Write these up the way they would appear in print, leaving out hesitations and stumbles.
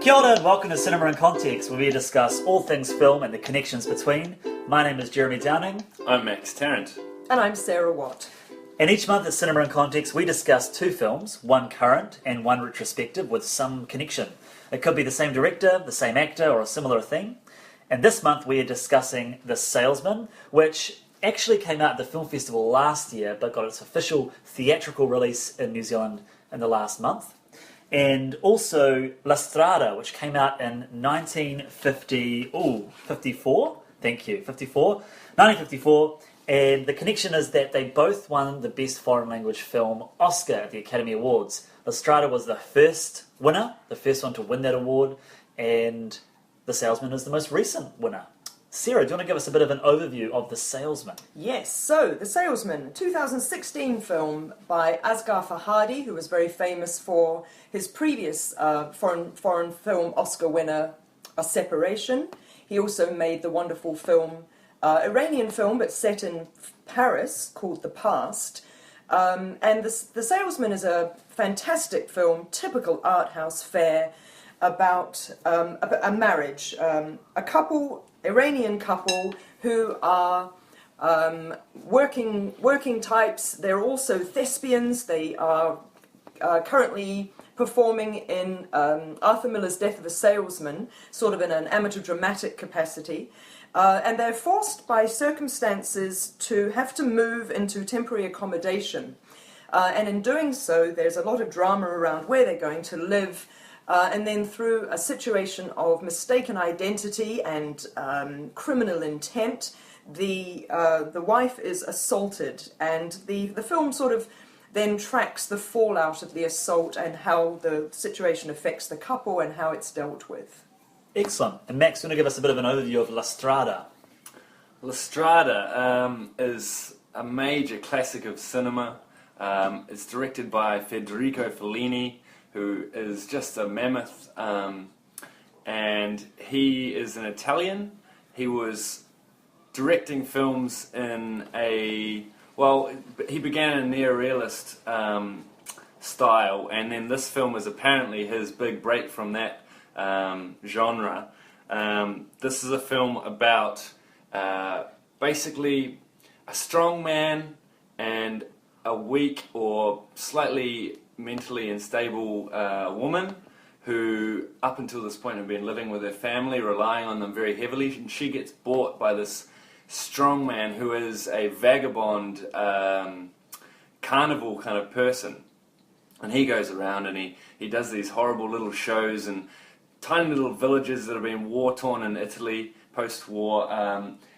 Kia ora and welcome to Cinema in Context, where we discuss all things film and the connections between. My name is Jeremy Downing. I'm Max Tarrant. And I'm Sarah Watt. And each month at Cinema in Context, we discuss two films, one current and one retrospective with some connection. It could be the same director, the same actor, or a similar theme. And this month we are discussing The Salesman, which actually came out at the film festival last year, but got its official theatrical release in New Zealand in the last month. And also Strada, which came out in 1954. And the connection is that they both won the Best Foreign Language Film Oscar at the Academy Awards. Strada was the first winner, the first one to win that award, and The Salesman is the most recent winner. Sarah, do you want to give us a bit of an overview of The Salesman? Yes, so The Salesman, a 2016 film by Asghar Farhadi, who was very famous for his previous foreign film Oscar winner, A Separation. He also made the wonderful film, Iranian film, but set in Paris, called The Past. And The Salesman is a fantastic film, typical art house fare, about a marriage, Iranian couple who are working types. They're also thespians. They are currently performing in Arthur Miller's Death of a Salesman, sort of in an amateur dramatic capacity. And they're forced by circumstances to have to move into temporary accommodation. And in doing so, there's a lot of drama around where they're going to live. And then through a situation of mistaken identity and criminal intent, the wife is assaulted, and the film sort of then tracks the fallout of the assault and how the situation affects the couple and how it's dealt with. Excellent. And Max, you want to give us a bit of an overview of Strada? Strada is a major classic of cinema. It's directed by Federico Fellini, who is just a mammoth, and he is an Italian. He was directing films in he began in a Neo Realist style, and then this film was apparently his big break from that genre. This is a film about basically a strong man and a weak or slightly mentally unstable woman who up until this point had been living with her family, relying on them very heavily, and she gets bought by this strong man who is a vagabond carnival kind of person, and he goes around and he does these horrible little shows in tiny little villages that have been war-torn in Italy post-war,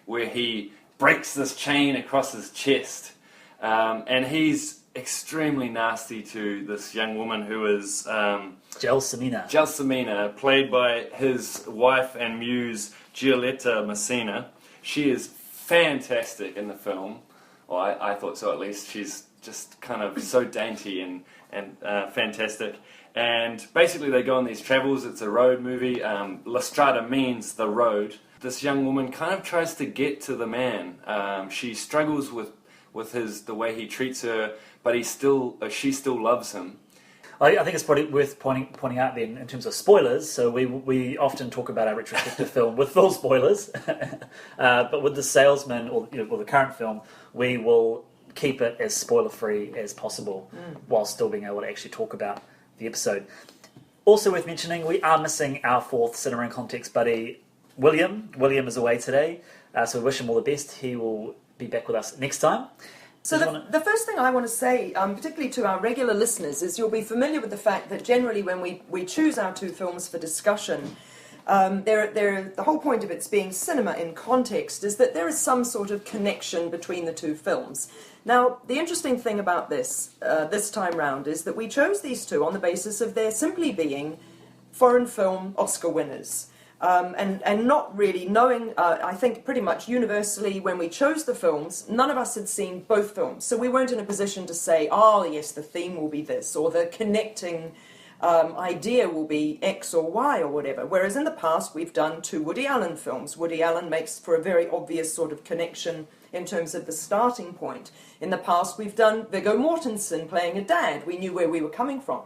where he breaks this chain across his chest, and he's extremely nasty to this young woman who is Gelsomina, played by his wife and muse Giulietta Messina. She is fantastic in the film. Well, I thought so at least. She's just kind of so dainty and fantastic. And basically they go on these travels. It's a road movie. La Strada means the road. This young woman kind of tries to get to the man. She struggles with the way he treats her, but she still loves him. I think it's probably worth pointing out then in terms of spoilers. So we often talk about our retrospective film with full spoilers, but with The Salesman or the current film, we will keep it as spoiler-free as possible, while still being able to actually talk about the episode. Also worth mentioning, we are missing our fourth Cinema in Context buddy, William. William is away today, so we wish him all the best. He will be back with us next time. So the first thing I want to say, particularly to our regular listeners, is you'll be familiar with the fact that generally when we choose our two films for discussion, the whole point of its being cinema in context is that there is some sort of connection between the two films. Now, the interesting thing about this time round is that we chose these two on the basis of their simply being foreign film Oscar winners. And not really knowing, I think pretty much universally when we chose the films, none of us had seen both films. So we weren't in a position to say, oh yes, the theme will be this, or the connecting idea will be X or Y or whatever. Whereas in the past we've done two Woody Allen films. Woody Allen makes for a very obvious sort of connection in terms of the starting point. In the past we've done Viggo Mortensen playing a dad. We knew where we were coming from.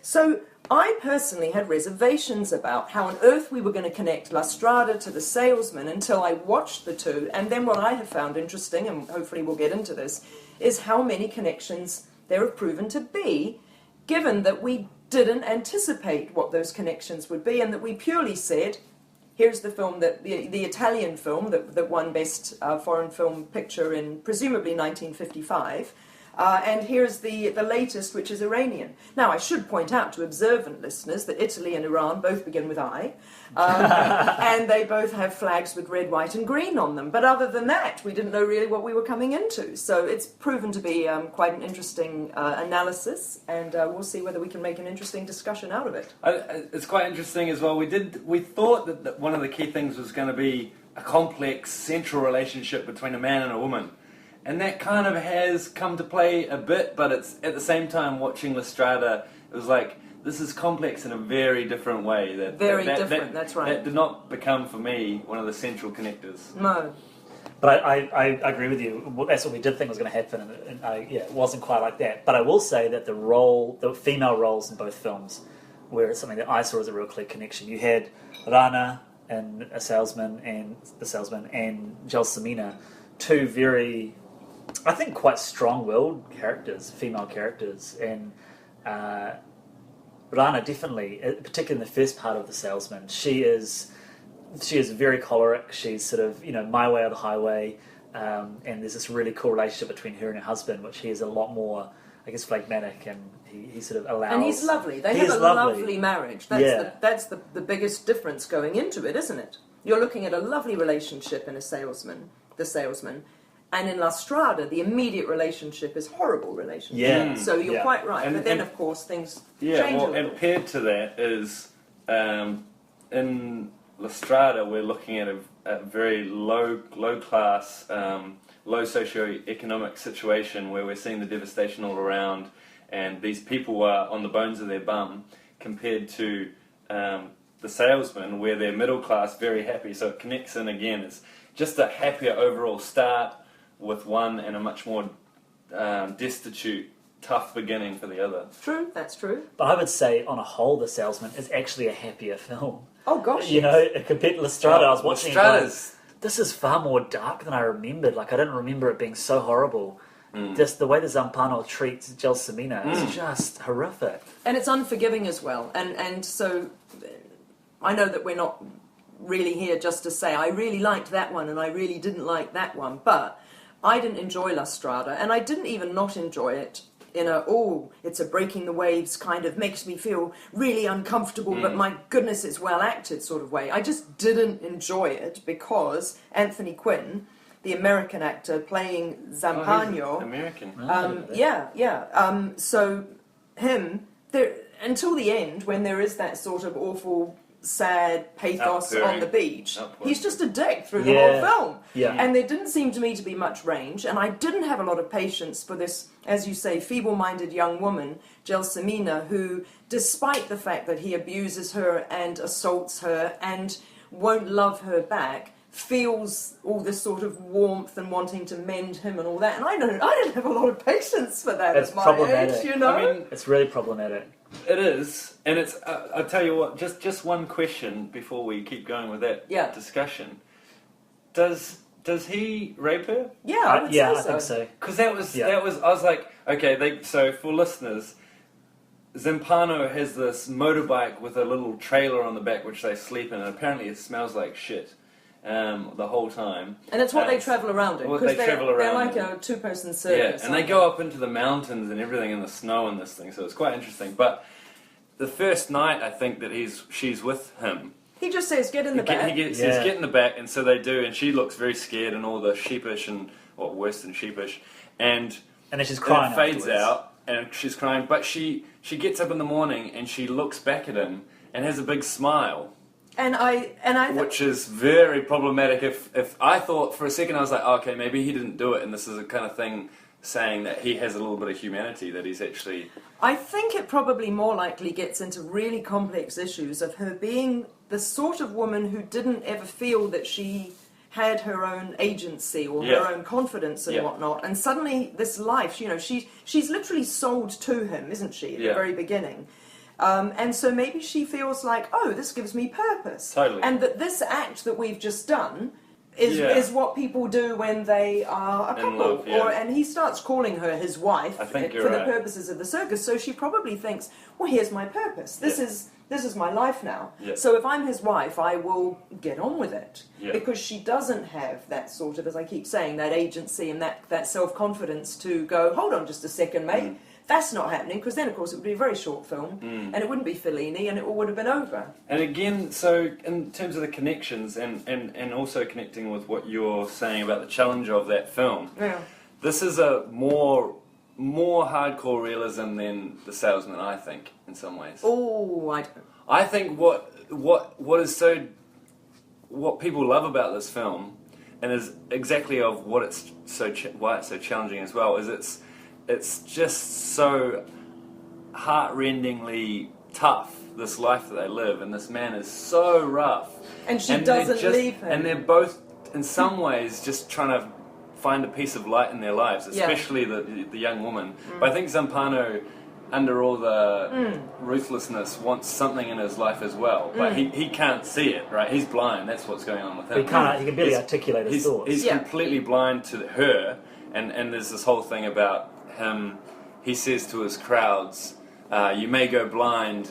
So I personally had reservations about how on earth we were going to connect La Strada to the Salesman until I watched the two, and then what I have found interesting, and hopefully we'll get into this, is how many connections there have proven to be, given that we didn't anticipate what those connections would be, and that we purely said, here's the film, that the Italian film that won Best Foreign Film Picture in presumably 1955, and here's the latest, which is Iranian. Now, I should point out to observant listeners that Italy and Iran both begin with I, and they both have flags with red, white and green on them. But other than that, we didn't know really what we were coming into. So it's proven to be quite an interesting analysis, and we'll see whether we can make an interesting discussion out of it. It's quite interesting as well. We thought that one of the key things was going to be a complex central relationship between a man and a woman. And that kind of has come to play a bit, but it's at the same time watching La Strada, it was like, this is complex in a very different way. That's right. That did not become, for me, one of the central connectors. No. But I agree with you. That's what we did think was going to happen, and it wasn't quite like that. But I will say that the female roles in both films, were something that I saw as a real clear connection. You had Rana and the salesman and Gelsomina, two very, I think, quite strong-willed characters, female characters, and Rana definitely, particularly in the first part of The Salesman, she is very choleric. She's sort of, my way or the highway, and there's this really cool relationship between her and her husband, which he is a lot more, I guess, phlegmatic, and he sort of allows... And he's lovely. They have a lovely marriage. That's the biggest difference going into it, isn't it? You're looking at a lovely relationship in The Salesman, and in La Strada, the immediate relationship is horrible relationship. Yeah. So you're quite right. But then, of course, things change a little. And paired to that is, in La Strada, we're looking at a very low class, low socioeconomic situation where we're seeing the devastation all around, and these people are on the bones of their bum, compared to The Salesman, where they're middle class, very happy. So it connects in again. It's just a happier overall start with one, and a much more destitute, tough beginning for the other. True, that's true. But I would say, on a whole, The Salesman is actually a happier film. Oh gosh, Compared to La Strada, I was watching Strada's... this is far more dark than I remembered. Like, I didn't remember it being so horrible. Just the way the Zampano treats Gelsomina is just horrific. And it's unforgiving as well. And so, I know that we're not really here just to say, I really liked that one and I really didn't like that one, but I didn't enjoy La Strada, and I didn't even not enjoy it in it's a breaking the waves kind of makes me feel really uncomfortable, but my goodness, it's well acted sort of way. I just didn't enjoy it because Anthony Quinn, the American actor playing Zampano... American. So him, until the end, when there is that sort of awful... sad pathos on the beach. He's just a dick through the whole film. Yeah. And there didn't seem to me to be much range, and I didn't have a lot of patience for this, as you say, feeble-minded young woman, Gelsomina, who, despite the fact that he abuses her and assaults her and won't love her back, feels all this sort of warmth and wanting to mend him and all that. And I didn't have a lot of patience for that at my age, I mean, it's really problematic. It is, and it's. I'll tell you what. Just one question before we keep going with that discussion. Does he rape her? Yeah, I would say so. I think so. Because that was. I was like, okay. So for listeners, Zampano has this motorbike with a little trailer on the back which they sleep in, and apparently it smells like shit. The whole time. And it's what they travel around in. Because they're like a two-person circus. Yeah, and they go up into the mountains and everything in the snow and this thing, so it's quite interesting. But the first night, I think that she's with him. He just says, get in the back. He says, get in the back, and so they do, and she looks very scared and all the sheepish and, worse than sheepish. And then she's crying. And it fades out, and she's crying, but she gets up in the morning and she looks back at him and has a big smile. Which is very problematic. If I thought for a second, I was like, okay, maybe he didn't do it, and this is a kind of thing saying that he has a little bit of humanity, that he's actually... I think it probably more likely gets into really complex issues of her being the sort of woman who didn't ever feel that she had her own agency or her own confidence and whatnot, and suddenly this life, she's literally sold to him, isn't she, at the very beginning. And so maybe she feels like, oh, this gives me purpose. Totally. And that this act that we've just done is what people do when they are a couple. love, yeah. And he starts calling her his wife I think for you're the right. purposes of the circus. So she probably thinks, well, here's my purpose. This is my life now. Yeah. So if I'm his wife, I will get on with it. Yeah. Because she doesn't have that sort of, as I keep saying, that agency and that self-confidence to go, hold on just a second, mate. That's not happening, because then, of course, it would be a very short film, and it wouldn't be Fellini, and it all would have been over. And again, so in terms of the connections, and also connecting with what you're saying about the challenge of that film, this is a more hardcore realism than The Salesman, I think, in some ways. Oh, I think what people love about this film, and is exactly of what it's why it's so challenging as well, is it's just so heart-rendingly tough, this life that they live, and this man is so rough. And she doesn't leave him. And they're both, in some ways, just trying to find a piece of light in their lives, especially the young woman. But I think Zampano, under all the ruthlessness, wants something in his life as well. But he can't see it, right? He's blind, that's what's going on with him. He can barely articulate his thoughts. He's completely blind to her, and there's this whole thing about him. He says to his crowds, you may go blind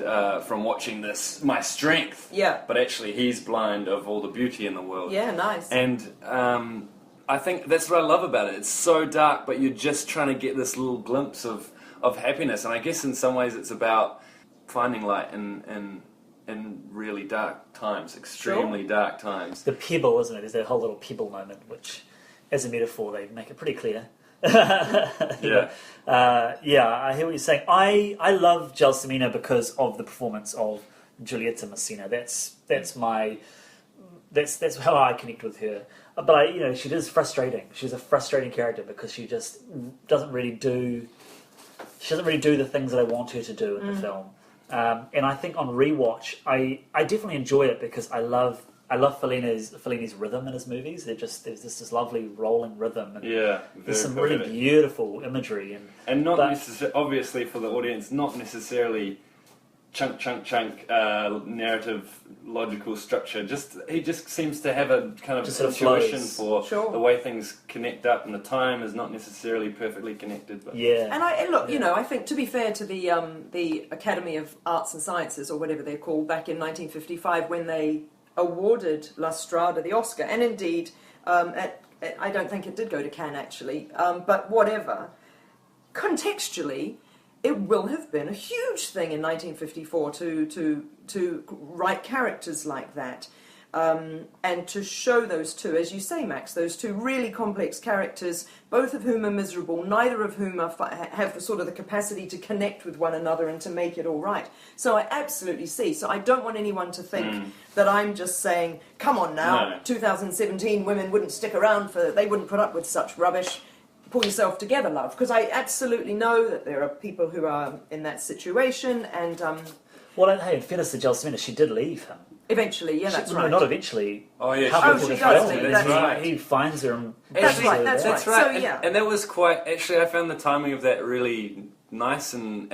from watching my strength, but actually he's blind of all the beauty in the world. Yeah, nice. And I think that's what I love about it. It's so dark, but you're just trying to get this little glimpse of happiness. And I guess in some ways it's about finding light in really dark times, extremely dark times. The pebble, isn't it? There's that whole little pebble moment, which, as a metaphor, they make it pretty clear. I hear what you're saying. I love Gelsomino because of the performance of Giulietta Messina. That's how I connect with her. But she is frustrating. She's a frustrating character because she just doesn't really do the things that I want her to do in the film. And I think on rewatch, I definitely enjoy it because I love Fellini's rhythm in his movies. There's this lovely rolling rhythm. And there's some really beautiful imagery. And not necessarily, obviously for the audience, not necessarily chunk narrative logical structure. He just seems to have a kind of intuition for the way things connect up, and the time is not necessarily perfectly connected. But. And I think, to be fair to the Academy of Arts and Sciences, or whatever they're called, back in 1955 when they awarded La Strada the Oscar, and indeed, I don't think it did go to Cannes actually, but whatever. Contextually, it will have been a huge thing in 1954 to write characters like that, and to show those two, as you say, Max, those two really complex characters, both of whom are miserable, neither of whom have the sort of the capacity to connect with one another and to make it all right. So I absolutely see. So I don't want anyone to think that I'm just saying, come on now, 2017 women wouldn't stick around they wouldn't put up with such rubbish. Pull yourself together, love, because I absolutely know that there are people who are in that situation, and in fairness to Gelsomino, she did leave him. Eventually, that's right. No, not eventually. Oh, yeah. She does leave. That's right. He finds her and... That's right. That's right. So, and that was quite... Actually, I found the timing of that really nice, and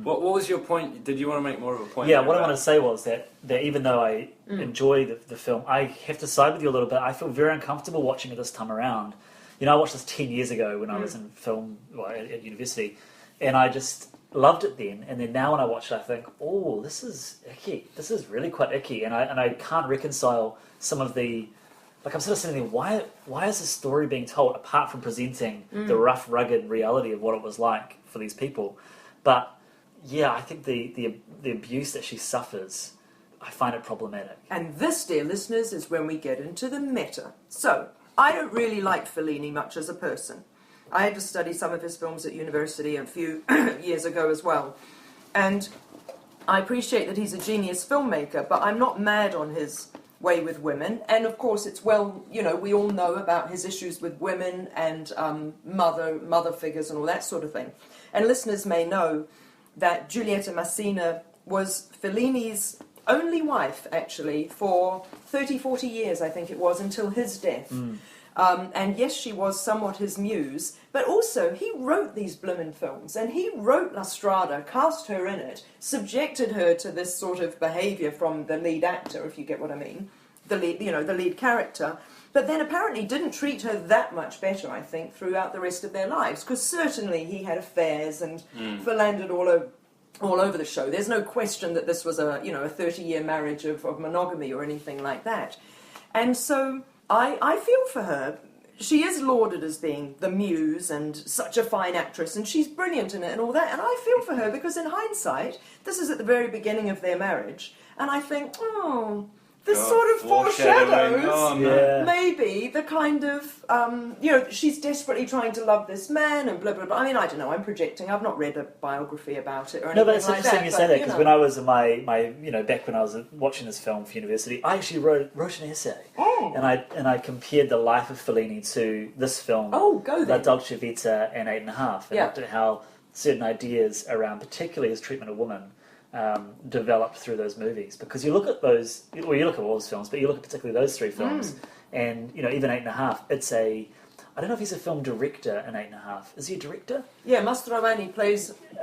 what was your point? Did you want to make more of a point? Yeah, what I want to say was that even though I enjoy the film, I have to side with you a little bit. I feel very uncomfortable watching it this time around. I watched this 10 years ago when I was in film at university, and I just loved it then. And then now when I watch it, I think, oh, this is icky. This is really quite icky, and I can't reconcile some of the... I'm sort of sitting there, why is this story being told apart from presenting the rough, rugged reality of what it was like for these people? But yeah, I think the abuse that she suffers, I find it problematic. And this, dear listeners, is when we get into the meta. So, I don't really like Fellini much as a person. I had to study some of his films at university a few years ago as well. And I appreciate that he's a genius filmmaker, but I'm not mad on his way with women. And of course, it's we all know about his issues with women and mother figures and all that sort of thing. And listeners may know that Giulietta Messina was Fellini's only wife, actually, for 30, 40 years, I think it was, until his death. And yes, she was somewhat his muse, but also he wrote these blimmin' films, and he wrote La Strada, cast her in it, subjected her to this sort of behaviour from the lead actor, if you get what I mean, the lead character, but then apparently didn't treat her that much better, I think, throughout the rest of their lives, because certainly he had affairs and philandered all over the show. There's no question that this was a 30-year marriage of monogamy or anything like that. And so I feel for her. She is lauded as being the muse and such a fine actress, and she's brilliant in it and all that. And I feel for her because in hindsight, this is at the very beginning of their marriage, and I think, this sort of foreshadows maybe the kind of, she's desperately trying to love this man and blah, blah, blah. I mean, I don't know, I'm projecting. I've not read a biography about it or anything like that. No, but it's interesting you say that, because when I was in my back when I was watching this film for university, I actually wrote an essay. Oh. And I compared the life of Fellini to this film, Oh, go then. La Dolce Vita and 8.5, and looked at how certain ideas around particularly his treatment of women developed through those movies. Because you look at those, well, you look at all his films, but you look at particularly those three films, and even 8.5, it's a, I don't know if he's a film director in 8.5. Is he a director? Yeah, Mastroianni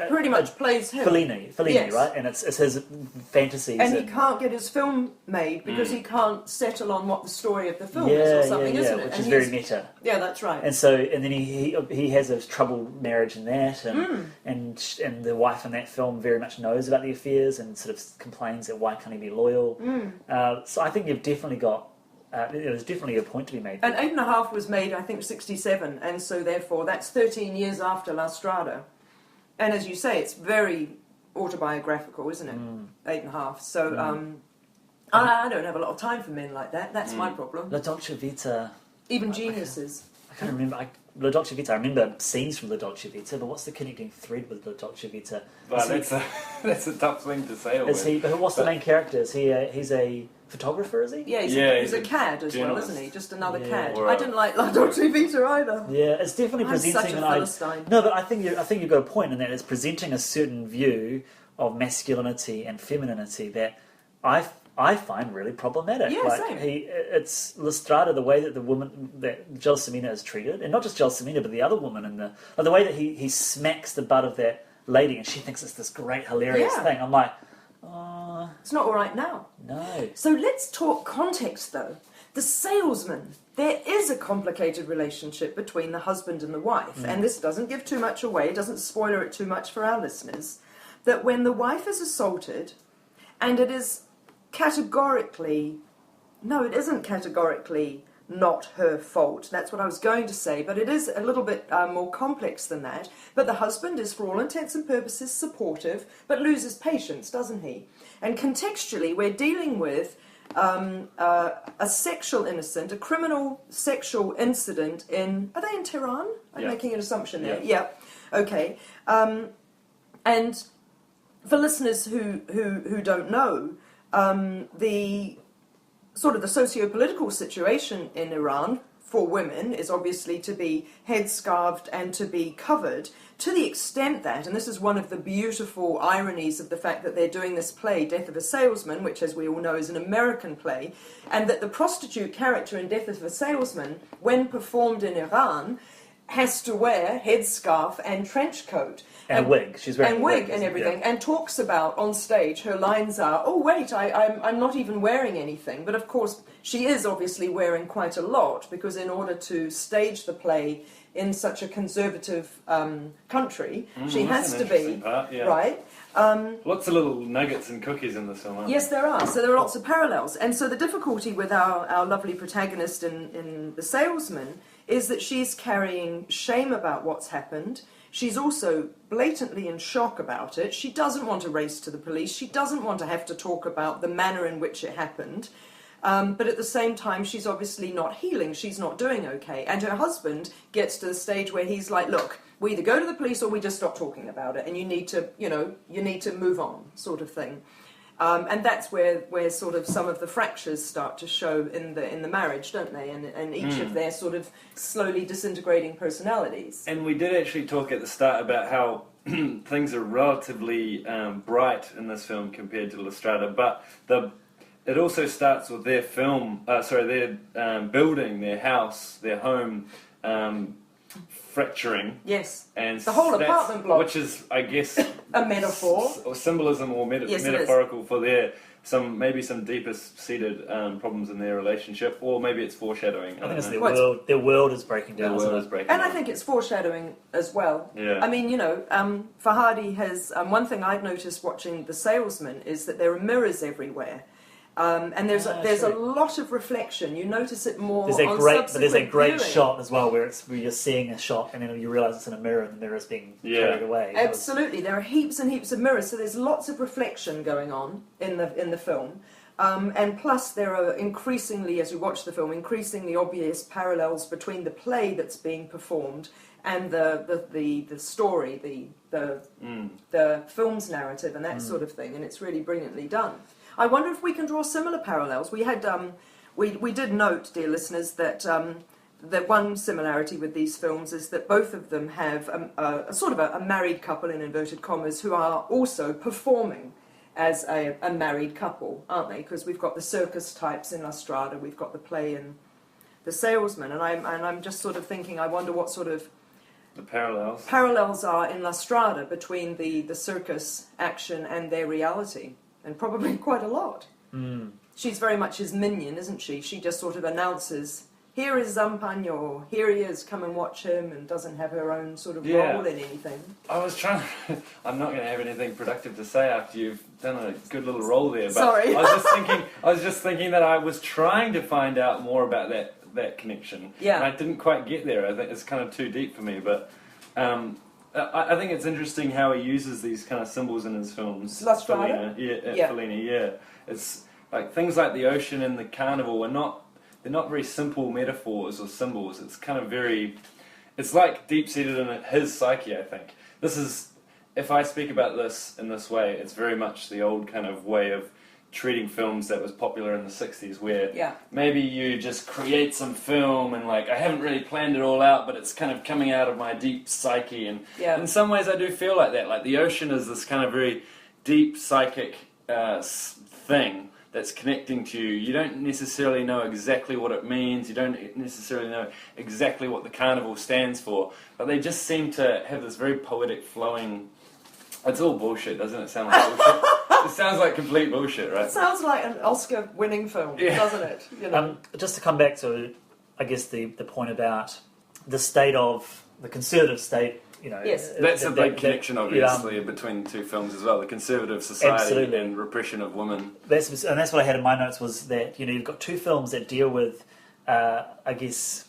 pretty much plays him. Fellini, yes. Right? And it's his fantasies. And he can't get his film made because he can't settle on what the story of the film is or something, isn't it? Which and is very meta. Yeah, that's right. And so, and then he has a troubled marriage in that, and the wife in that film very much knows about the affairs and sort of complains that why can't he be loyal. So I think you've definitely got. There's definitely a point to be made. And 8.5 was made, I think, 1967, and so therefore that's 13 years after La Strada. And as you say, it's very autobiographical, isn't it? 8.5. So I don't have a lot of time for men like that. That's my problem. La Dolce Vita. Even geniuses. I can't remember. La Dolce Vita. I remember scenes from La Dolce Vita, but what's the connecting thread with La Dolce Vita? Well, that's a tough thing to say. But what's the main character? Is he? He's a photographer, is he? Yeah, he's a cad as well, isn't he? Just another cad. Or I didn't like La Dolce Vita either. Yeah, it's definitely presenting. Such a Philistine. No, but I think you've got a point in that it's presenting a certain view of masculinity and femininity that I find really problematic. Yeah, like, same. It's La Strada, the way that the woman that Gelsomina is treated, and not just Gelsomina, but the other woman in the way that he smacks the butt of that lady, and she thinks it's this great hilarious thing. I'm like. It's not all right now. No. So let's talk context, though. The Salesman. There is a complicated relationship between the husband and the wife, and this doesn't give too much away, doesn't spoiler it too much for our listeners, that when the wife is assaulted, and it is categorically... No, it isn't categorically not her fault. That's what I was going to say, but it is a little bit more complex than that. But the husband is, for all intents and purposes, supportive, but loses patience, doesn't he? And contextually, we're dealing with a sexual innocent, a criminal sexual incident in... Are they in Tehran? I'm making an assumption there. Yeah. Okay. And for listeners who don't know, the socio-political situation in Iran for women is obviously to be headscarved and to be covered, to the extent that, and this is one of the beautiful ironies of the fact that they're doing this play, Death of a Salesman, which as we all know is an American play, and that the prostitute character in Death of a Salesman, when performed in Iran, has to wear headscarf and trench coat. And wig. She's wearing and wig and everything, and talks about on stage, her lines are, oh wait, I'm not even wearing anything. But of course, she is obviously wearing quite a lot, because in order to stage the play in such a conservative country, she has to be, right? Lots of little nuggets and cookies in this film, aren't Yes, there are. So there are lots of parallels. And so the difficulty with our lovely protagonist in The Salesman is that she's carrying shame about what's happened. She's also blatantly in shock about it. She doesn't want to race to the police. She doesn't want to have to talk about the manner in which it happened. But at the same time, she's obviously not healing. She's not doing okay. And her husband gets to the stage where he's like, look, we either go to the police or we just stop talking about it. And you need to move on, sort of thing. And that's where sort of some of the fractures start to show in the marriage, don't they? And each of their sort of slowly disintegrating personalities. And we did actually talk at the start about how things are relatively bright in this film compared to La Strada, but it also starts with their their building, their house, their home, fracturing. Yes. And the whole apartment block. Which is, I guess, a metaphor. or symbolism or metaphorical for their some deeper seated problems in their relationship, or maybe it's foreshadowing. I think it's their world is breaking down. And I think it's foreshadowing as well. Yeah. I mean, Farhadi has one thing I've noticed watching The Salesman is that there are mirrors everywhere. And there's a lot of reflection. You notice it more. There's a great shot as well where you're seeing a shot and then you realise it's in a mirror and the mirror's being carried away. Absolutely, there are heaps and heaps of mirrors. So there's lots of reflection going on in the film, and plus there are increasingly, as you watch the film, increasingly obvious parallels between the play that's being performed and the story, the film's narrative, and that sort of thing. And it's really brilliantly done. I wonder if we can draw similar parallels. We had, we did note, dear listeners, that that one similarity with these films is that both of them have a sort of a married couple, in inverted commas, who are also performing as a married couple, aren't they? Because we've got the circus types in La Strada, we've got the play in The Salesman, and I'm just sort of thinking, I wonder what sort of the parallels are in La Strada between the circus action and their reality. And probably quite a lot. She's very much his minion, isn't she? She just sort of announces, here is Zampagno, here he is, come and watch him, and doesn't have her own sort of role in anything. I'm not going to have anything productive to say after you've done a good little role there. But Sorry. I was just thinking that I was trying to find out more about that connection. Yeah. And I didn't quite get there. I think it's kind of too deep for me, but... I think it's interesting how he uses these kind of symbols in his films. La Strada? Fellini, yeah. It's like things like the ocean and the carnival they're not very simple metaphors or symbols. It's kind of it's like deep-seated in his psyche, I think. If I speak about this in this way, it's very much the old kind of way of treating films that was popular in the 60s, where maybe you just create some film and I haven't really planned it all out, but it's kind of coming out of my deep psyche, and in some ways I do feel like that. Like the ocean is this kind of very deep psychic thing that's connecting to you. You don't necessarily know exactly what it means, you don't necessarily know exactly what the carnival stands for, but they just seem to have this very poetic flowing... It's all bullshit, doesn't it sound like bullshit? It sounds like complete bullshit, right? It sounds like an Oscar-winning film, doesn't it? Just to come back to, I guess, the point about the state of the conservative state. Yes. That's a big connection, obviously, between the two films as well. The conservative society and repression of women. That's what I had in my notes, was that you've got two films that deal with, I guess,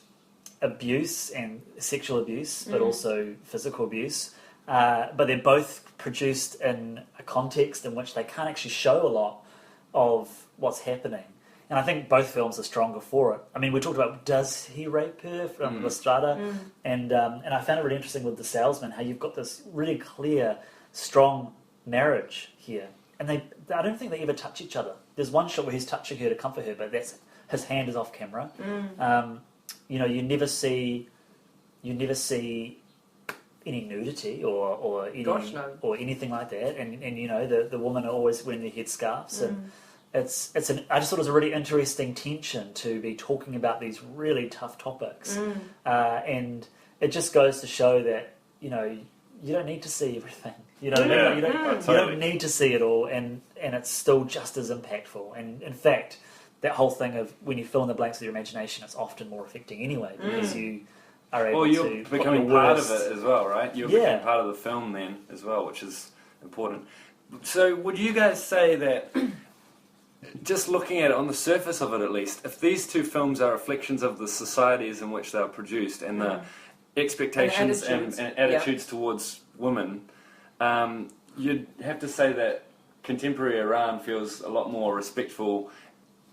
abuse and sexual abuse, but also physical abuse. But they're both produced in a context in which they can't actually show a lot of what's happening. And I think both films are stronger for it. I mean, we talked about, does he rape her from La Strada? And I found it really interesting with The Salesman, how you've got this really clear, strong marriage here. And I don't think they ever touch each other. There's one shot where he's touching her to comfort her, but his hand is off camera. You never see any nudity or anything like that, and the women are always wearing their headscarves, and I just thought it was a really interesting tension to be talking about these really tough topics, and it just goes to show that you don't need to see everything. You don't need to see it all, and it's still just as impactful. And in fact, that whole thing of when you fill in the blanks with your imagination, it's often more affecting anyway, because you are able you're becoming part of it as well, right? You're becoming part of the film then as well, which is important. So would you guys say that, just looking at it on the surface of it at least, if these two films are reflections of the societies in which they are produced and the expectations and attitudes towards women, you'd have to say that contemporary Iran feels a lot more respectful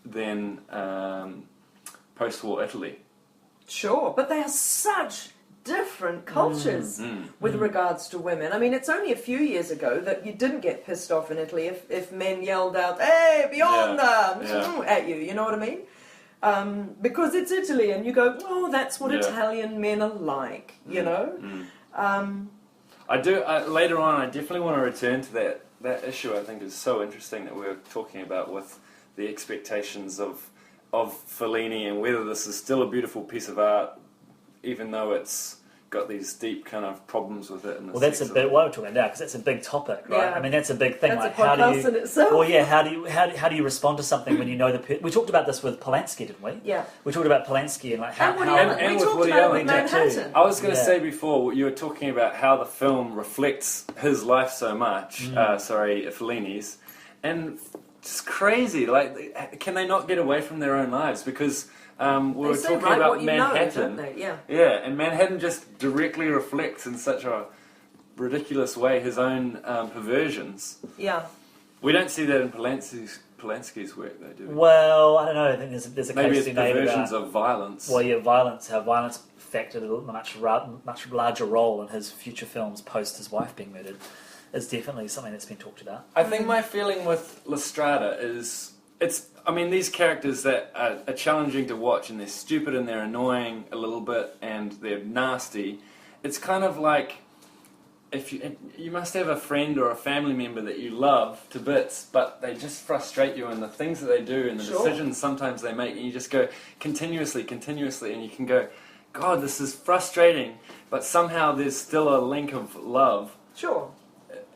than post-war Italy? Sure, but they are such different cultures with regards to women. I mean, it's only a few years ago that you didn't get pissed off in Italy if men yelled out, "Hey, bionda!" at you, you know what I mean? Because it's Italy, and you go, "Oh, that's what Italian men are like," you know? I do, later on, I definitely want to return to that issue. I think is so interesting that we're talking about with the expectations of Fellini, and whether this is still a beautiful piece of art, even though it's got these deep kind of problems with it. Well, that's a bit what we're talking about now, because that's a big topic, right? Yeah. I mean, that's a big thing. That's like, a podcast how do you? in itself. Well, yeah. How do you respond to something when you know we talked about this with Polanski, didn't we? Yeah. We talked about Polanski and like how. And Woody how Allen. and We with talked Woody about it Allen, with that too. Manhattan. I was going to Yeah. say before, you were talking about how the film reflects his life so much. Fellini's, and it's crazy. Like, can they not get away from their own lives? Because we were They say, talking write about what you know, Manhattan. don't they? Yeah. Yeah, and Manhattan just directly reflects in such a ridiculous way his own perversions. Yeah. We don't see that in Polanski's work, though, do we? Well, I don't know. I think there's a Maybe case it's to be made perversions about. of violence. Well, yeah, how violence factored a much larger role in his future films post his wife being murdered. Is definitely something that's been talked about. I think my feeling with Strada is these characters that are challenging to watch, and they're stupid and they're annoying a little bit and they're nasty. It's kind of like if you must have a friend or a family member that you love to bits, but they just frustrate you, and the things that they do and the Sure. decisions sometimes they make, and you just go continuously, and you can go, God, this is frustrating, but somehow there's still a link of love. Sure.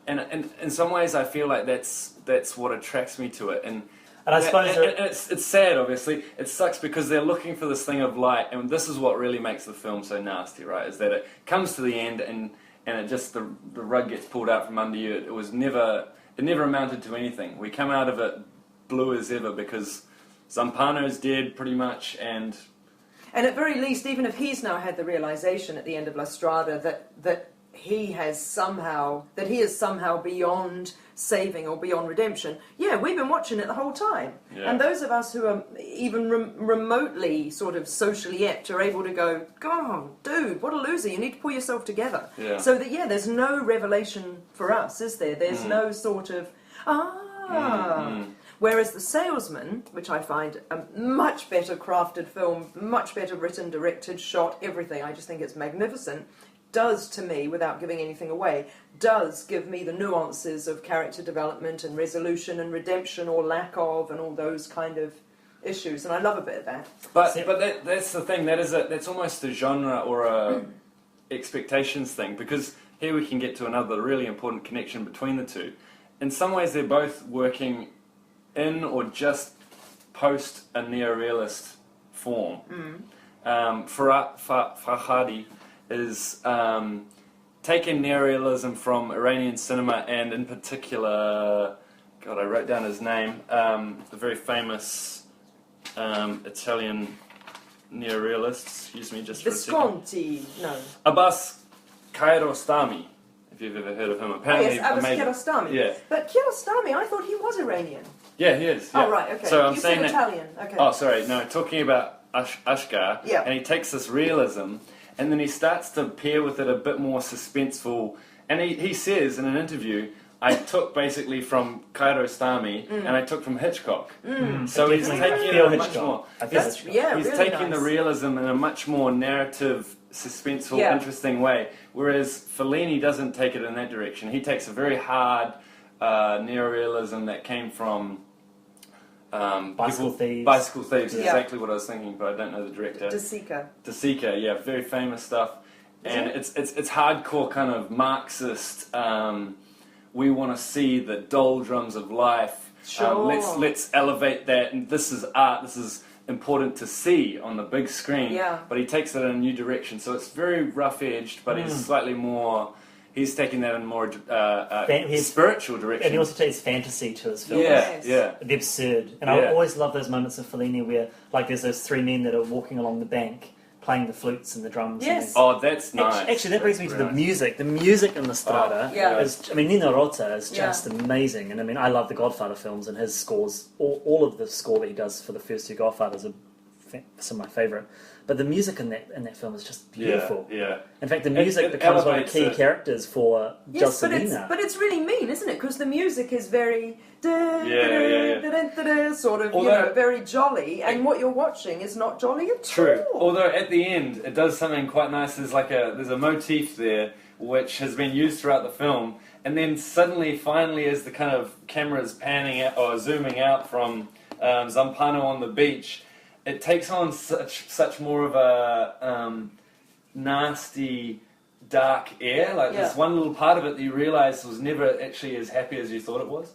And in some ways, I feel like that's what attracts me to it. And I suppose and it's sad, obviously. It sucks because they're looking for this thing of light, and this is what really makes the film so nasty, right? Is that it comes to the end, and it just the rug gets pulled out from under you. It never amounted to anything. We come out of it blue as ever because Zampano's dead, pretty much, and at very least, even if he's now had the realization at the end of La Strada that he is somehow beyond saving or beyond redemption. Yeah, we've been watching it the whole time. Yeah. And those of us who are even remotely sort of socially apt are able to go, God, dude, what a loser, you need to pull yourself together. Yeah. So that, there's no revelation for us, is there? There's no sort of, Whereas The Salesman, which I find a much better crafted film, much better written, directed, shot, everything, I just think it's magnificent, does to me, without giving anything away, does give me the nuances of character development and resolution and redemption or lack of and all those kind of issues, and I love a bit of that. But that's the thing. That's almost a genre or a expectations thing, because here we can get to another really important connection between the two. In some ways, they're both working in or just post a Neo Realist form. Farhadi is taking neorealism from Iranian cinema, and in particular, God, I wrote down his name, the very famous Italian neorealist, excuse me just for a second. Visconti, no. Abbas Kiarostami, if you've ever heard of him. Apparently, Yes, Abbas amazing. Kiarostami. Yeah. But Kiarostami, I thought he was Iranian. Yeah, he is. Yeah. Oh, right, okay. So I'm you saying said that. Italian, okay. Oh, sorry. No, talking about Ashgar, Yeah. and he takes this realism, and then he starts to pair with it a bit more suspenseful. And he says in an interview, I took basically from Kiarostami, and I took from Hitchcock. So he's taking it much more. That's, yeah, He's really taking nice. the realism in a much more narrative, suspenseful, Yeah. interesting way. Whereas Fellini doesn't take it in that direction. He takes a very hard neorealism that came from Bicycle Thieves. Bicycle Thieves is Yeah. exactly what I was thinking, but I don't know the director. De Sica. De Sica, yeah, very famous stuff. And it's hardcore kind of Marxist. We want to see the doldrums of life. Sure. Let's elevate that, and this is art. This is important to see on the big screen. Yeah. But he takes it in a new direction, so it's very rough edged, but he's slightly more. He's taking that in more spiritual direction. And he also takes fantasy to his films. Yeah, Yes. yeah. The absurd. And Yeah. I always love those moments of Fellini where, like, there's those three men that are walking along the bank playing the flutes and the drums. Yes. Oh, that's nice. Actually, that brings me to the Right. music. The music in the Strada yeah. is, I mean, Nino Rota is Yeah. just amazing. And I mean, I love the Godfather films, and his scores, all of the score that he does for the first two Godfathers are some of my favourite. But the music in that film is just beautiful. Yeah. In fact, the music It becomes one of the elevates key it. characters for Yes, but Gelsomina. it's really mean, isn't it? Because the music is very Yeah. sort of, Although- very jolly, and what you're watching is not jolly at True. all. Although at the end it does something quite nice. There's a motif there which has been used throughout the film, and then suddenly, finally, as the kind of camera's panning out or zooming out from Zampano on the beach, it takes on such more of a nasty, dark air. Like there's one little part of it that you realise was never actually as happy as you thought it was.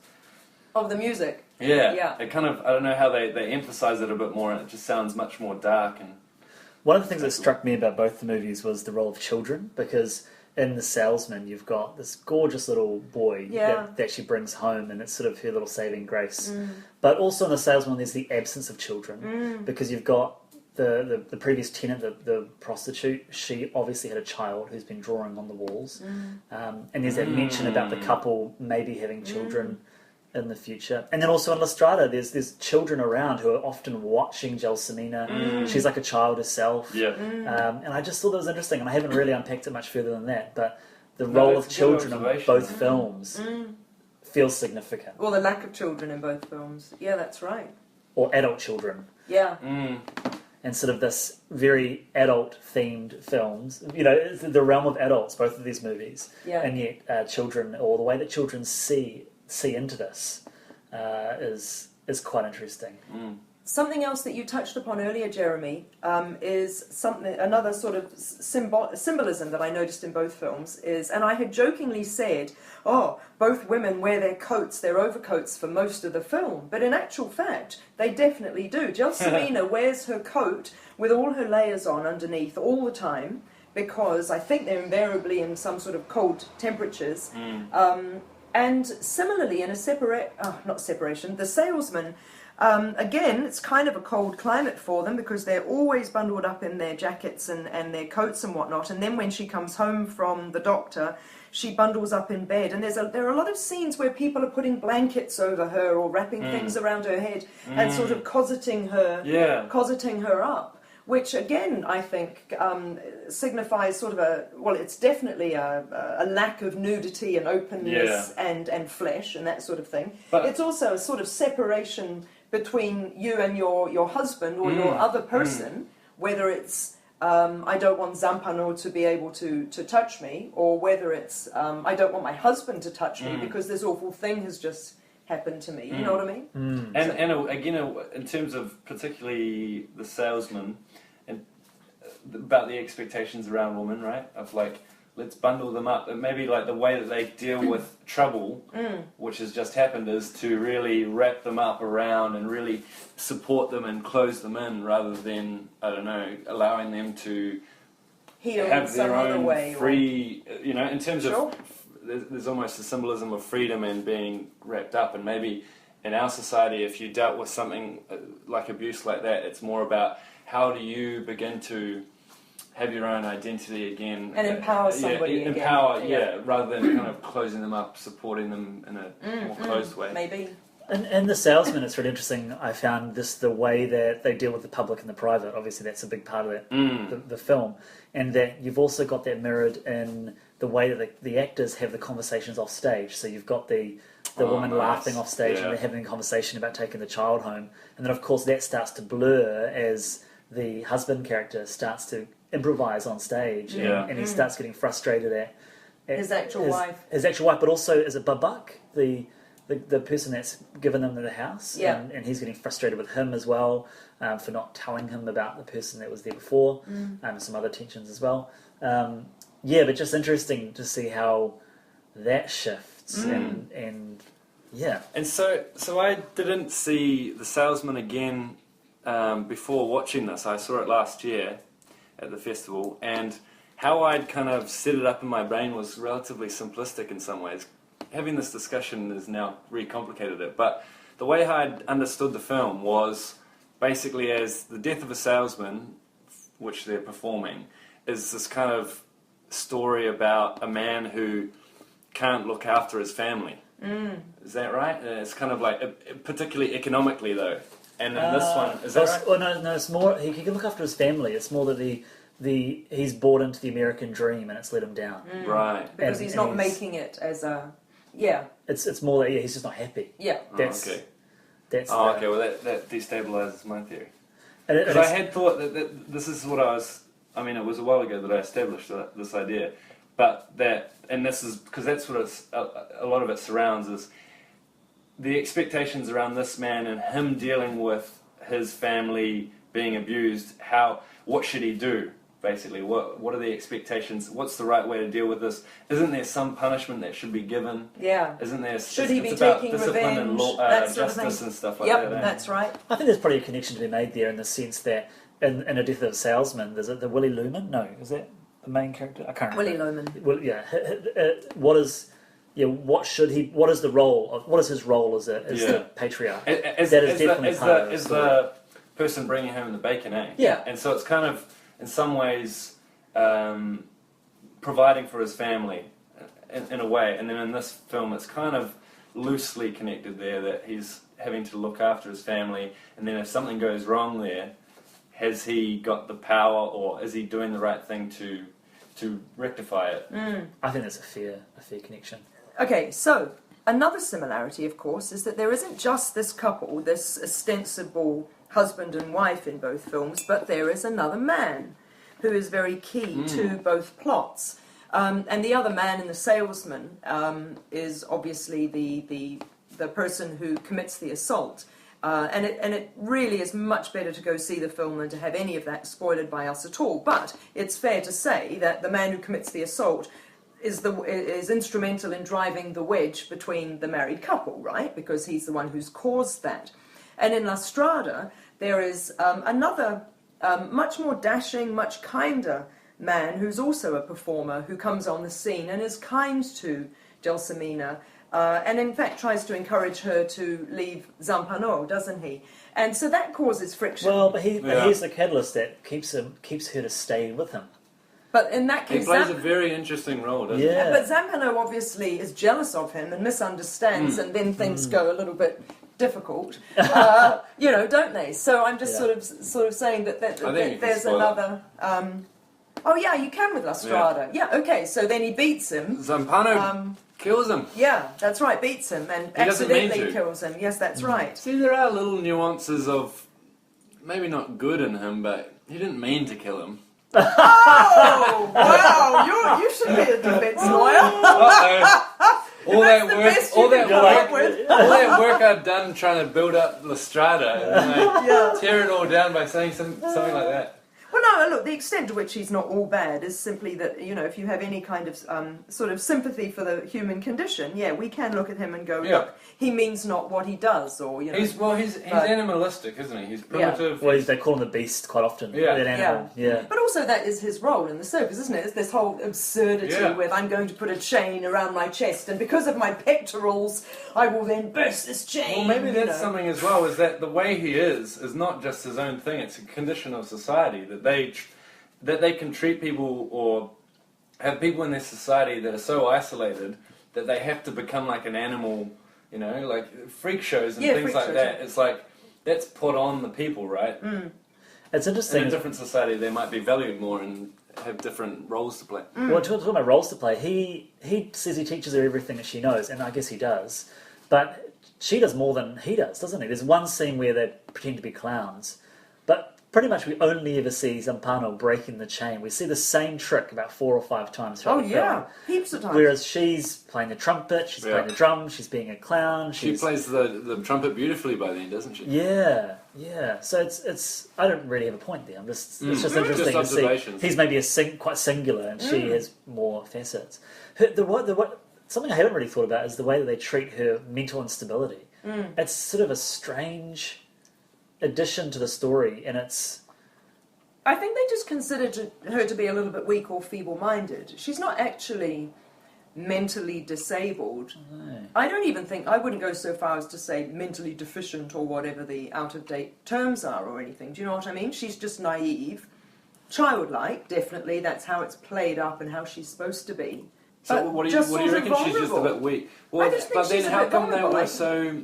Of the music. Yeah. It kind of, I don't know how they emphasise it a bit more, and it just sounds much more dark. And one of the things that struck me about both the movies was the role of children, because in The Salesman you've got this gorgeous little boy that she brings home, and it's sort of her little saving grace. But also in The Salesman there's the absence of children, because you've got the previous tenant, the prostitute. She obviously had a child who's been drawing on the walls, and there's that mention about the couple maybe having children in the future. And then also in La Strada, there's children around who are often watching Gelsomina. She's like a child herself. And I just thought that was interesting, and I haven't really unpacked it much further than that, but the role of children in both films feels significant. Or the lack of children in both films. Yeah, that's right. Or adult children. Yeah. And sort of this very adult-themed films. You know, it's the realm of adults, both of these movies. And yet children, or the way that children see into this is quite interesting. Something else that you touched upon earlier, Jeremy, is another sort of symbolism that I noticed in both films is, and I had jokingly said, both women wear their overcoats for most of the film, but in actual fact, they definitely do. Gelsomina wears her coat with all her layers on underneath all the time, because I think they're invariably in some sort of cold temperatures. And similarly, in The Salesman, again, it's kind of a cold climate for them, because they're always bundled up in their jackets and their coats and whatnot. And then when she comes home from the doctor, she bundles up in bed. And there are a lot of scenes where people are putting blankets over her or wrapping things around her head and sort of cosseting her up. Which again, I think, signifies sort of it's definitely a lack of nudity and openness and flesh and that sort of thing. But it's also a sort of separation between you and your husband or your other person, whether it's I don't want Zampano to be able to touch me, or whether it's I don't want my husband to touch me because this awful thing has just happened to me. You know what I mean? And again, in terms of particularly The Salesman, and about the expectations around women, right? Of like, let's bundle them up. And maybe like the way that they deal with trouble, which has just happened, is to really wrap them up around and really support them and close them in, rather than, I don't know, allowing them to heal have their own way, free, you know, in terms of, there's almost a symbolism of freedom and being wrapped up. And maybe in our society, if you dealt with something like abuse like that, it's more about how do you begin to have your own identity again and empower somebody again. Rather than kind of closing them up, supporting them in a more closed way. Maybe. In The Salesman, it's really interesting. I found the way that they deal with the public and the private. Obviously, that's a big part of it, the film. And that you've also got that mirrored in the way that the actors have the conversations off stage. So you've got the woman laughing off stage and they're having a conversation about taking the child home. And then, of course, that starts to blur as the husband character starts to improvise on stage and he starts getting frustrated at his actual wife. His actual wife, but also as a babak, the person that's given him the house, and he's getting frustrated with him as well for not telling him about the person that was there before, some other tensions as well. But just interesting to see how that shifts and so I didn't see The Salesman again before watching this. I saw it last year at the festival, and how I'd kind of set it up in my brain was relatively simplistic in some ways. Having this discussion has now recomplicated it, but the way I'd understood the film was basically as the death of a salesman, which they're performing, is this kind of story about a man who can't look after his family. Is that right? It's kind of like, particularly economically though. And in this one, is that right? Well, no, it's more, he can look after his family. It's more that he's bought into the American dream and it's let him down. Right. Because he's not making it as a... It's more that he's just not happy. Yeah. Okay. Well, that destabilizes my theory. Because I had thought that this is what it was a while ago that I established this idea, but and this is, because that's what a lot of it surrounds, is the expectations around this man and him dealing with his family being abused, what should he do? Basically, what are the expectations? What's the right way to deal with this? Isn't there some punishment that should be given? Yeah. Isn't there? Should he be about taking discipline revenge? and law, that sort of justice thing. and stuff like Yep, that? that's right. I think there's probably a connection to be made there in the sense that in A Death of a Salesman, there's the Willie Luman? No, is that the main character? I can't remember. Willie Loman. Well, yeah. What is the role? What is his role as the patriarch? That is definitely part of the story. the person bringing home the bacon, eh? Yeah. And so it's kind of, in some ways, providing for his family in a way, and then in this film it's kind of loosely connected there that he's having to look after his family, and then if something goes wrong there, has he got the power, or is he doing the right thing to rectify it? I think that's a fair connection. Okay, so another similarity, of course, is that there isn't just this couple, this ostensible husband and wife in both films, but there is another man who is very key to both plots. And the other man in The Salesman is obviously the person who commits the assault. And it really is much better to go see the film than to have any of that spoiled by us at all. But it's fair to say that the man who commits the assault is instrumental in driving the wedge between the married couple, right? Because he's the one who's caused that. And in La Strada, there is another much more dashing, much kinder man who's also a performer who comes on the scene and is kind to Gelsomina, and in fact tries to encourage her to leave Zampano, doesn't he? And so that causes friction. Well, but he's the catalyst that keeps her to stay with him. But in that case, He plays a very interesting role, doesn't he? Yeah. But Zampano obviously is jealous of him and misunderstands, and then things go a little bit difficult, don't they? So I'm just sort of saying that there's another. Oh yeah, you can with La Strada. Yeah, okay. So then he beats him. Zampano kills him. Yeah, that's right. Beats him and He doesn't mean accidentally to. kills him. Yes, that's right. See, there are little nuances of maybe not good in him, but he didn't mean to kill him. Oh wow! You should be a defence lawyer. All that That's work I've done trying to build up La Strada, and then I tear it all down by saying something like that. Well, no, look, the extent to which he's not all bad is simply that, if you have any kind of sort of sympathy for the human condition, we can look at him and go, look, he means not what he does, or, He's animalistic, isn't he? He's primitive. Well, they call him the beast quite often. Yeah. That animal. Yeah. But also that is his role in the circus, isn't it? It's this whole absurdity with I'm going to put a chain around my chest, and because of my pectorals, I will then burst this chain. Well, maybe that's something as well, is that the way he is not just his own thing, it's a condition of society, that they can treat people or have people in their society that are so isolated that they have to become like an animal, like freak shows and things like that. It's like, that's put on the people, right? It's interesting. In a different society, they might be valued more and have different roles to play. Well, talking about roles to play, he says he teaches her everything that she knows, and I guess he does. But she does more than he does, doesn't he? There's one scene where they pretend to be clowns, but pretty much we only ever see Zampano breaking the chain. We see the same trick about 4 or 5 times throughout the film. Heaps of times. Whereas she's playing the trumpet, she's playing the drums, she's being a clown. She plays the trumpet beautifully by then, doesn't she? Yeah. So it's. I don't really have a point there. It's just interesting Just to see. He's maybe quite singular, and she has more facets. Something I haven't really thought about is the way that they treat her mental instability. It's sort of a strange addition to the story, and it's... I think they just considered her to be a little bit weak or feeble-minded. She's not actually mentally disabled. No. I wouldn't go so far as to say mentally deficient or whatever the out-of-date terms are or anything. Do you know what I mean? She's just naive, childlike, definitely. That's how it's played up and how she's supposed to be. So But what do you reckon? She's just a bit weak. Well, I just think but then she's a how bit come they vulnerable, were like- so?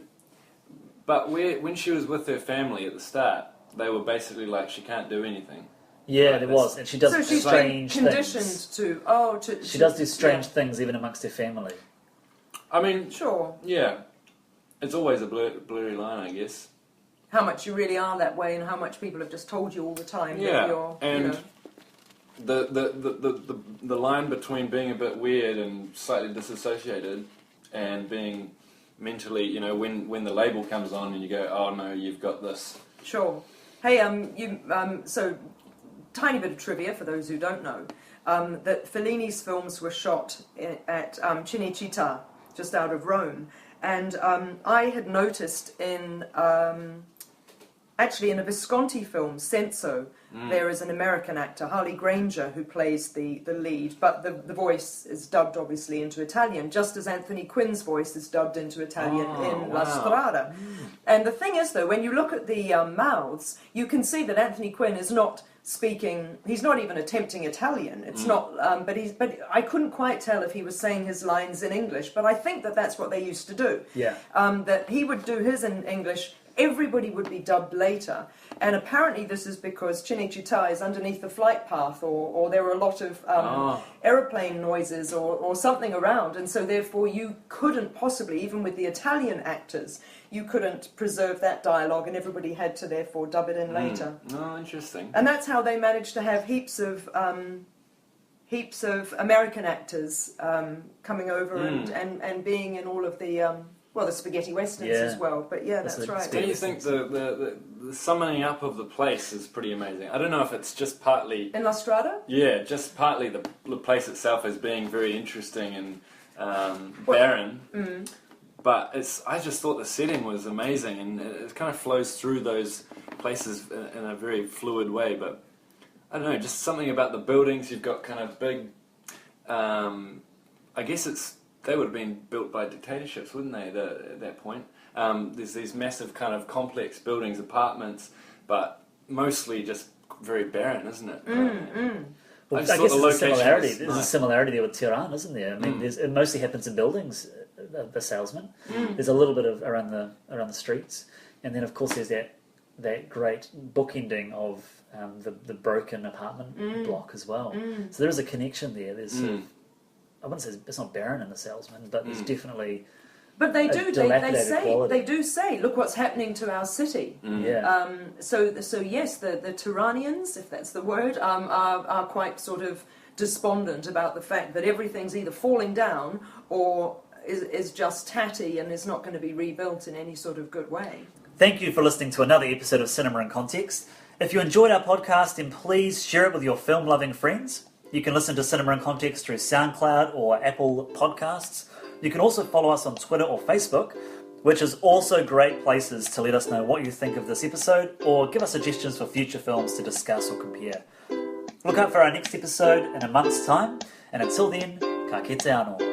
But when she was with her family at the start, they were basically like, she can't do anything. Yeah, there was, and she does So she's strange conditioned things. She does these strange things even amongst her family. I mean, Sure. yeah, it's always a blurry line, I guess. How much you really are that way and how much people have just told you all the time that Yeah, you're, and the line between being a bit weird and slightly disassociated and being mentally, you know, when the label comes on and you go, oh no, you've got this. Sure. Hey, so tiny bit of trivia for those who don't know, that Fellini's films were shot at Cinecittà, just out of Rome, and I had noticed actually in a Visconti film, Senso, there is an American actor, Harley Granger, who plays the lead, but the voice is dubbed obviously into Italian, just as Anthony Quinn's voice is dubbed into Italian in La Strada. And the thing is, though, when you look at the mouths, you can see that Anthony Quinn is not speaking, he's not even attempting Italian, it's not, but I couldn't quite tell if he was saying his lines in English, but I think that that's what they used to do. Yeah. That he would do his in English, everybody would be dubbed later, and apparently this is because Cinecittà is underneath the flight path, or there were a lot of aeroplane noises or something around, and so therefore you couldn't possibly, even with the Italian actors, you couldn't preserve that dialogue, and everybody had to therefore dub it in later. Oh, interesting. And that's how they managed to have heaps of American actors coming over and being in all of the the spaghetti westerns as well. But yeah, that's right. Do you think the summoning up of the place is pretty amazing? I don't know if it's just partly in La Strada. Yeah, just partly the place itself as being very interesting and barren. But I just thought the setting was amazing, and it kind of flows through those places in a very fluid way. But I don't know, just something about the buildings. You've got kind of big. I guess they would have been built by dictatorships, wouldn't they? At that point, there's these massive kind of complex buildings, apartments, but mostly just very barren, isn't it? Well, I guess there's a similarity. There's a similarity there with Tarrant, isn't there? I mean, it mostly happens in buildings. The Salesman. There's a little bit of around the streets, and then of course there's that great bookending of the broken apartment block as well. So there is a connection there. There's sort of, I wouldn't say it's not barren in the Salesman, but there's definitely. But they do. They do say, look what's happening to our city. Yeah. So yes, the Turanians, if that's the word, are quite sort of despondent about the fact that everything's either falling down or is just tatty and is not going to be rebuilt in any sort of good way. Thank you for listening to another episode of Cinema in Context. If you enjoyed our podcast, then please share it with your film-loving friends. You can listen to Cinema in Context through SoundCloud or Apple Podcasts. You can also follow us on Twitter or Facebook, which is also great places to let us know what you think of this episode or give us suggestions for future films to discuss or compare. Look out for our next episode in a month's time, and until then, ka kite anō.